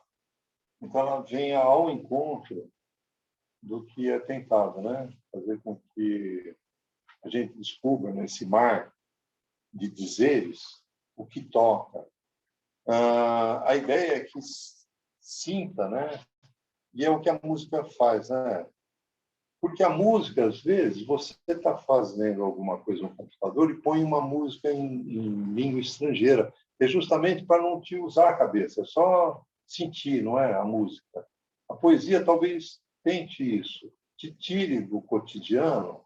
então ela vem ao encontro do que é tentado, né? Fazer com que a gente descubra nesse mar de dizeres o que toca. A ideia é que sinta, né? E é o que a música faz, né? Porque a música, às vezes, você está fazendo alguma coisa no computador e põe uma música em língua estrangeira. É justamente para não te usar a cabeça, é só sentir, não é? A música. A poesia talvez tente isso, te tire do cotidiano,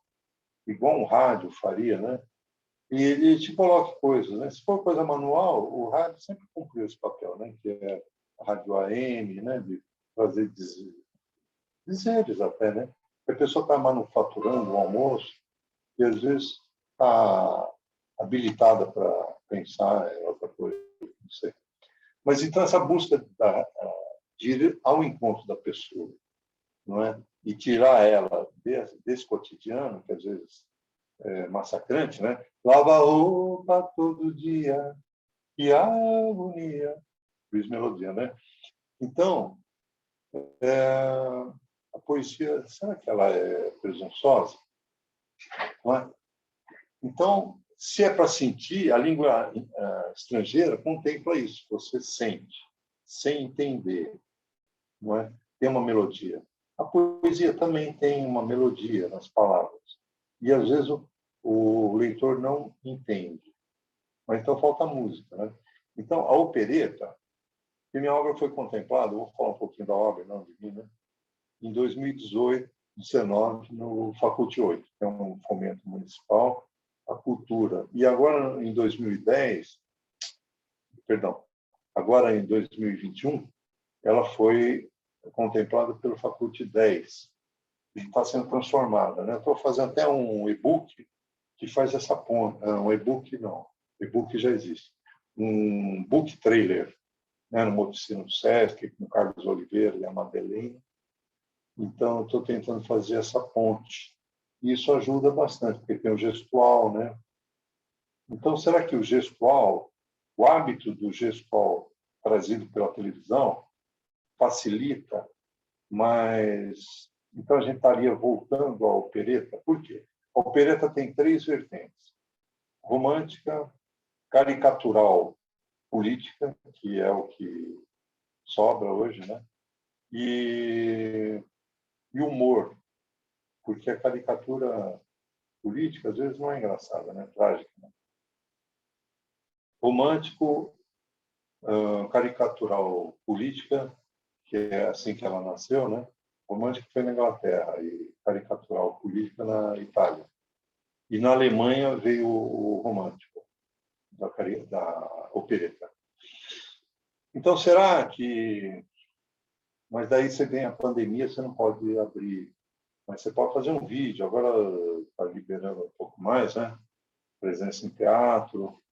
igual um rádio faria, né? E ele te coloque coisas, né? Se for coisa manual, o rádio sempre cumpriu esse papel, né? Que é a rádio AM, né? De fazer dizeres até, né? A pessoa está manufaturando um almoço e às vezes está habilitada para pensar em outra coisa, não sei. Mas então essa busca de ir ao encontro da pessoa, não é? E tirar ela desse cotidiano, que às vezes é massacrante, né? Lava a roupa todo dia, que agonia. Luiz Melodia, né? Então, a poesia, será que ela é presunçosa? Não é? Então, se é para sentir, a língua estrangeira contempla isso. Você sente, sem entender, não é? Tem uma melodia. A poesia também tem uma melodia nas palavras. E, às vezes, o leitor não entende. Mas então falta música, né? Então, a opereta, que minha obra foi contemplada, vou falar um pouquinho da obra, não de mim, né? Em 2018, 19, no Faculte 8, que é um fomento municipal à cultura. E agora, em 2010, perdão, agora em 2021, ela foi contemplada pelo Faculte 10, e está sendo transformada, né? Estou fazendo até um e-book que faz essa ponte. Um e-book não, e-book já existe. Um book trailer, né? Numa oficina do Sesc, com o Carlos Oliveira e a Madeleine. Então, estou tentando fazer essa ponte. E isso ajuda bastante, porque tem o gestual, né? Então, será que o gestual, o hábito do gestual trazido pela televisão, facilita, mas então a gente estaria voltando à opereta? Por quê? A opereta tem 3 vertentes: romântica, caricatural, política, que é o que sobra hoje, né? E humor, porque a caricatura política às vezes não é engraçada, né? Trágica. Né? Romântico, caricatural, política, que é assim que ela nasceu, né? Romântico foi na Inglaterra e caricatural, política na Itália. E na Alemanha veio o romântico, da opereta. Então, será que... Mas daí você vem a pandemia, você não pode abrir. Mas você pode fazer um vídeo. Agora está liberando um pouco mais, né? Presença em teatro.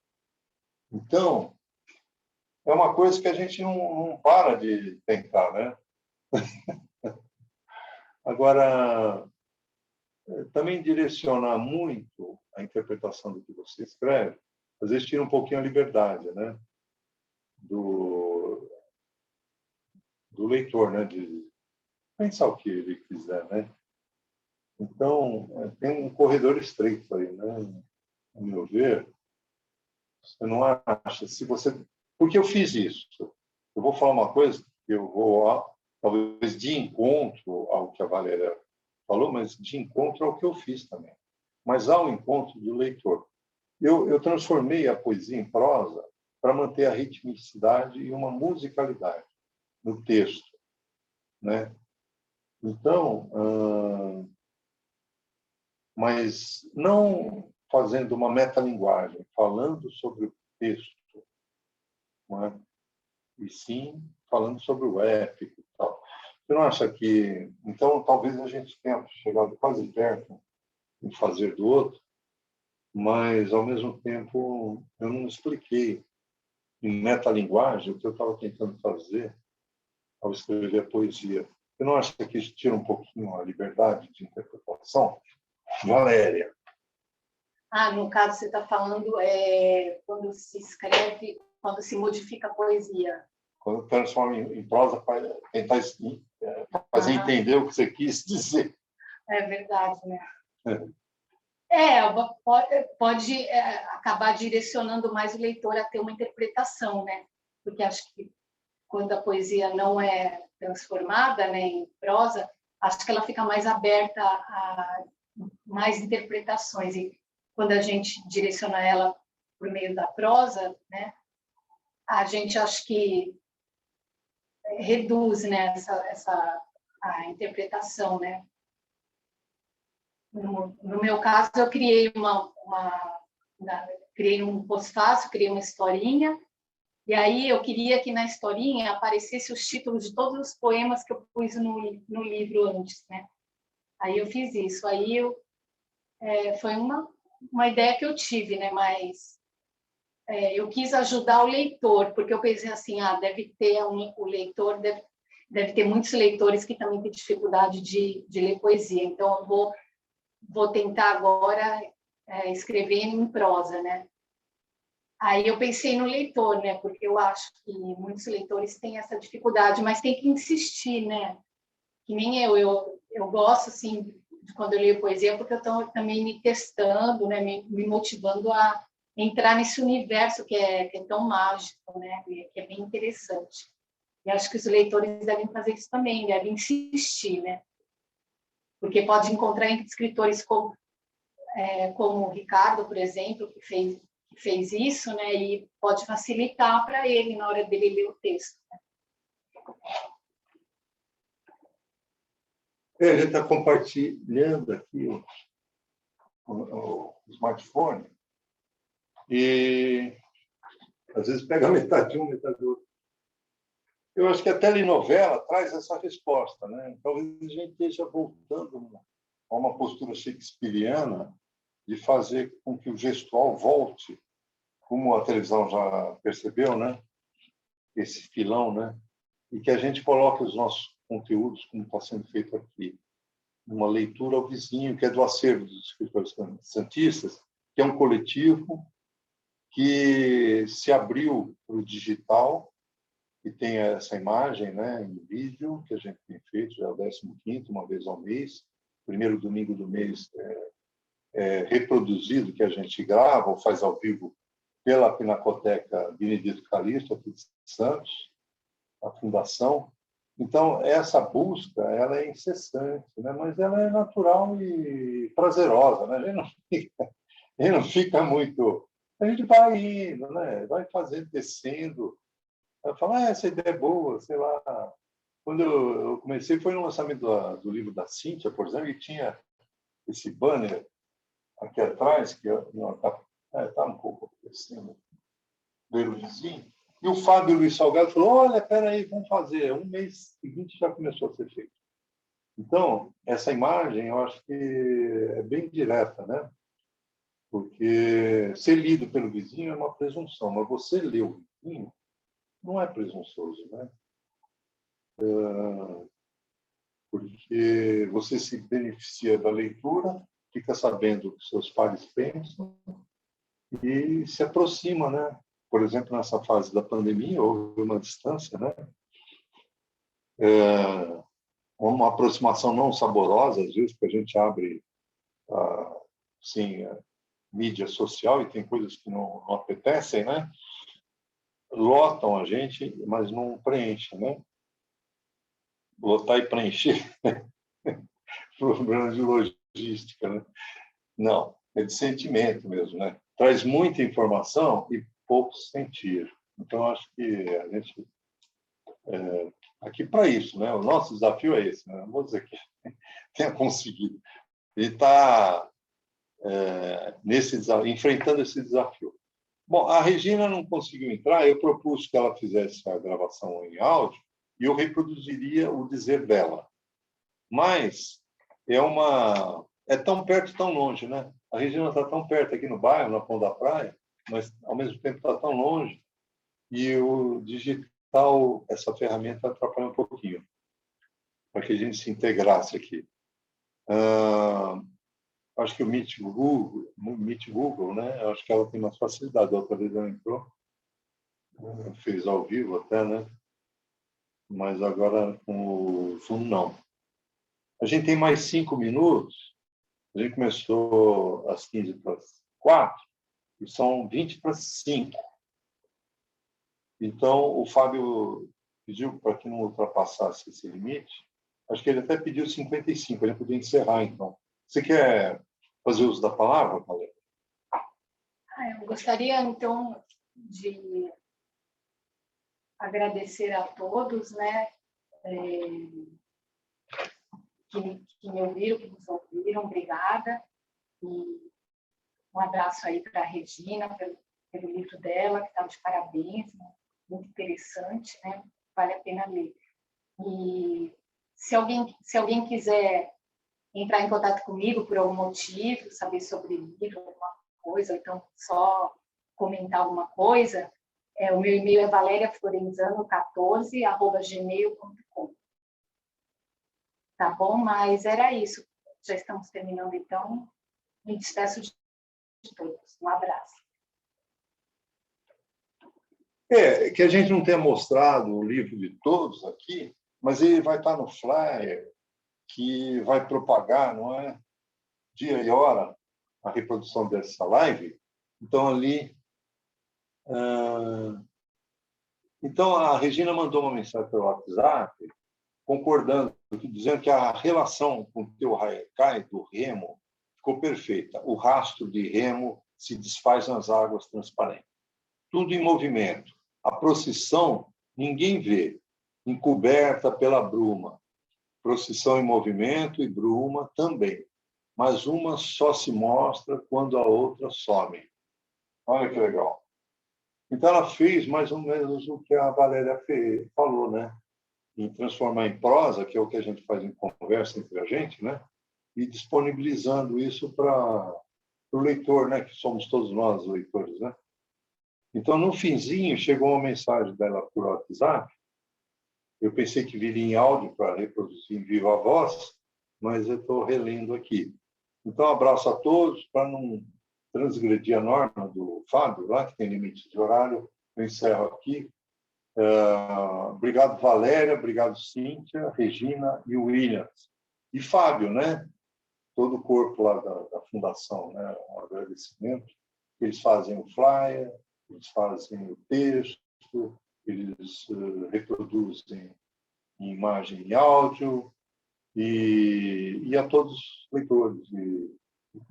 Então, é uma coisa que a gente não para de tentar, né? Agora, também direcionar muito a interpretação do que você escreve, às vezes tira um pouquinho a liberdade, né? Do leitor, né? De pensar o que ele quiser, né? Então, tem um corredor estreito aí, né? A meu ver, você não acha? Se você... Porque eu fiz isso. Eu vou falar uma coisa que eu vou, talvez, de encontro ao que a Valéria falou, mas de encontro ao que eu fiz também. Mas ao encontro do leitor. Eu transformei a poesia em prosa para manter a ritmicidade e uma musicalidade no texto, né? Então, mas não fazendo uma metalinguagem, falando sobre o texto, não é? E sim falando sobre o épico e tal. Você não acha que... Então, talvez a gente tenha chegado quase perto em fazer do outro, mas, ao mesmo tempo, eu não expliquei em metalinguagem o que eu estava tentando fazer ao escrever a poesia. Você não acha que isso tira um pouquinho a liberdade de interpretação? Valéria. No caso, você está falando quando se escreve, quando se modifica a poesia. Quando transforma em prosa para tentar fazer entender o que você quis dizer. É verdade, né? Pode acabar direcionando mais o leitor a ter uma interpretação, né? Porque acho que quando a poesia não é transformada, né, em prosa, acho que ela fica mais aberta a mais interpretações. E quando a gente direciona ela por meio da prosa, né, a gente acho que reduz, né, a interpretação, né. No meu caso, eu criei criei um pós-fácil, criei uma historinha, e aí eu queria que na historinha aparecesse os títulos de todos os poemas que eu pus no livro antes, né? Aí eu fiz isso. Aí foi uma ideia que eu tive, né? Mas eu quis ajudar o leitor, porque eu pensei assim, deve ter o leitor, deve ter muitos leitores que também têm dificuldade de ler poesia. Então, eu vou tentar agora escrever em prosa, né? Aí eu pensei no leitor, né? Porque eu acho que muitos leitores têm essa dificuldade, mas tem que insistir, né? Que nem eu gosto, assim, de quando eu leio poesia, porque eu estou também me testando, né? Me motivando a entrar nesse universo que é tão mágico, né? Que é bem interessante. E acho que os leitores devem fazer isso também, devem insistir, né? Porque pode encontrar escritores como o Ricardo, por exemplo, que fez isso, né? E pode facilitar para ele na hora dele ler o texto. Né? A gente está compartilhando aqui o smartphone e às vezes pega metade de um, metade do outro. Eu acho que a telenovela traz essa resposta, né? Talvez a gente esteja voltando a uma postura shakespeariana de fazer com que o gestual volte, como a televisão já percebeu, né? Esse filão, né? E que a gente coloque os nossos conteúdos, como está sendo feito aqui, numa leitura ao vizinho, que é do acervo dos escritores santistas, que é um coletivo que se abriu para o digital e tem essa imagem, né, em vídeo, que a gente tem feito, já é o 15º, uma vez ao mês, primeiro domingo do mês reproduzido, que a gente grava ou faz ao vivo pela Pinacoteca Benedito Calixto, aqui de Santos, a fundação. Então, essa busca, ela é incessante, né? Mas ela é natural e prazerosa, né? A gente não fica muito... A gente vai indo, né? Vai fazendo, descendo. Vai falar, essa ideia é boa, sei lá. Quando eu comecei, foi no lançamento do livro da Cíntia, por exemplo, e tinha esse banner aqui atrás, que está um pouco descendo, do vizinho. E o Fábio Luiz Salgado falou, olha, espera aí, vamos fazer. Um mês seguinte já começou a ser feito. Então, essa imagem, eu acho que é bem direta, né? Porque ser lido pelo vizinho é uma presunção, mas você ler o vizinho não é presunçoso, né? Porque você se beneficia da leitura, fica sabendo o que seus pares pensam e se aproxima, né? Por exemplo, nessa fase da pandemia, houve uma distância, né? Uma aproximação não saborosa, às vezes, porque a gente abre assim, mídia social e tem coisas que não apetecem, né? Lotam a gente, mas não preenchem, né? Lotar e preencher, problema de logística, né? Não, é de sentimento mesmo, né? Traz muita informação e pouco sentido. Então, acho que a gente aqui para isso, né? O nosso desafio é esse, né? Não vou dizer que tenha conseguido. Ele está enfrentando esse desafio. Bom, a Regina não conseguiu entrar, eu propus que ela fizesse a gravação em áudio e eu reproduziria o dizer dela. Mas é tão perto e tão longe, né? A Regina está tão perto aqui no bairro, na Ponta da Praia, mas ao mesmo tempo está tão longe e o digital, essa ferramenta atrapalha um pouquinho para que a gente se integrasse aqui. Acho que o Meet Google, né? Acho que ela tem mais facilidade. A outra vez ela entrou, fez ao vivo até, né? Mas agora com o Zoom não. A gente tem mais 5 minutos. A gente começou às 15:45 e são 20:45. Então, o Fábio pediu para que não ultrapassasse esse limite, Acho que ele até pediu 55, ele podia encerrar, então. Você quer fazer uso da palavra, Valéria? Eu gostaria, então, de agradecer a todos, né, que me ouviram, que nos ouviram, obrigada. E um abraço aí para a Regina, pelo livro dela, que está de parabéns, né? Muito interessante, né? Vale a pena ler. E se alguém quiser entrar em contato comigo por algum motivo, saber sobre o livro, alguma coisa, ou então só comentar alguma coisa, o meu e-mail é valeriaflorenzano14@gmail.com. Tá bom? Mas era isso. Já estamos terminando, então. Me despeço de todos. Um abraço. Que a gente não tenha mostrado o livro de todos aqui, mas ele vai estar no flyer que vai propagar, não é? Dia e hora, a reprodução dessa live. Então, ali... Então, a Regina mandou uma mensagem pelo WhatsApp, concordando, dizendo que a relação com o teu haikai do remo ficou perfeita. O rastro de remo se desfaz nas águas transparentes. Tudo em movimento. A procissão ninguém vê, encoberta pela bruma. Procissão em movimento e bruma também. Mas uma só se mostra quando a outra some. Olha que legal. Então, ela fez mais ou menos o que a Valéria falou, né? Em transformar em prosa, que é o que a gente faz em conversa entre a gente, né? E disponibilizando isso para o leitor, né? Que somos todos nós leitores, né? Então, no finzinho, chegou uma mensagem dela por WhatsApp. Eu pensei que viria em áudio para reproduzir em viva voz, mas eu estou relendo aqui. Então, abraço a todos. Para não transgredir a norma do Fábio, lá que tem limite de horário, eu encerro aqui. Obrigado, Valéria. Obrigado, Cíntia, Regina e Williams. E Fábio, né? Todo o corpo lá da fundação, né? Um agradecimento. Eles fazem o flyer, eles fazem o texto, eles reproduzem em imagem e áudio, e a todos os leitores que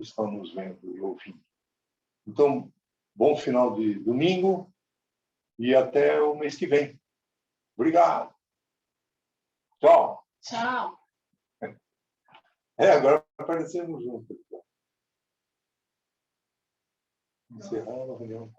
estão nos vendo e ouvindo. Então, bom final de domingo e até o mês que vem. Obrigado. Tchau. Tchau. Agora aparecemos juntos. Encerrando a reunião.